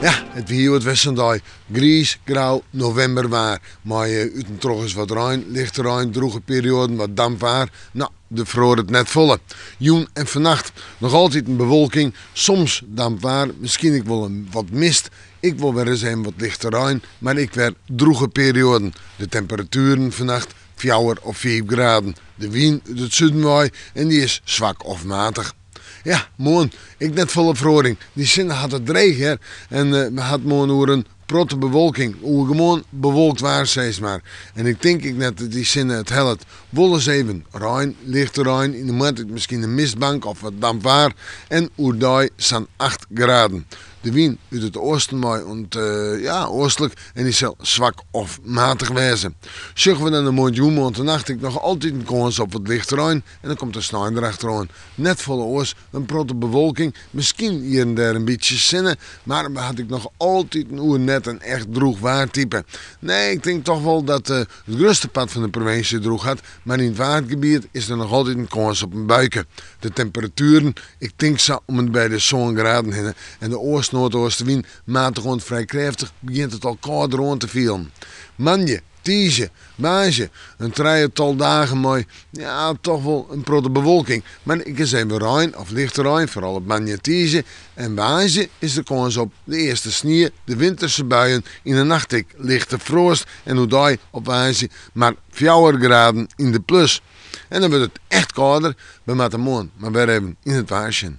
Ja, het weer het westendag. Grijs, grauw, novemberwaar. Maar uten toch eens wat ruim, lichte ruim, droege perioden, wat dampwaar. Nou, de vroor het net volle. Joen en vannacht nog altijd een bewolking, soms dampwaar, misschien ik wel een wat mist. Ik wil weer eens een wat lichter ruim, maar ik weer droege perioden. De temperaturen vannacht 4 of 5 graden. De wind uit het zuiden waai en die is zwak of matig. Ja, mooi. Ik net volle vroring. Die zin had het regen en we hadden mooi door een protte bewolking. Hoe gewoon bewolkt waar, steeds maar. En ik denk net dat die zinnen het helpt. Wel eens even ruim, lichte ruim. In de maand misschien een mistbank of wat dampwaar. En oerdij staan 8 graden. De wind uit het oosten waait oostelijk en die zal zwak of matig wezen. Zorgen we dan een mooi joen, dan nacht ik nog altijd een kans op wat licht ruim en dan komt er snel erachteraan. Net volle oors, een protte bewolking, misschien hier en daar een beetje zinnen, maar dan had ik nog altijd een oer net een echt droeg waartype. Nee, ik denk toch wel dat het grootste pad van de provincie droeg had, maar in het waardgebied is er nog altijd een kans op een buiken. De temperaturen, ik denk zo om het bij de zo'n graden heen en de oost-noordoostenwind matig rond vrij krachtig begint het al koud rond te vielen. Manje, tiege, maage, een drietal dagen mooi, ja toch wel een protte bewolking. Maar ik is even ruim of lichte ruim, vooral op manje, tiege en maage is de kans op de eerste sneeuw, de winterse buien, in de nacht lichte frost en hoe die op maage maar 4 graden in de plus. En dan wordt het echt kouder, we moeten morgen maar weer even in het waarsje.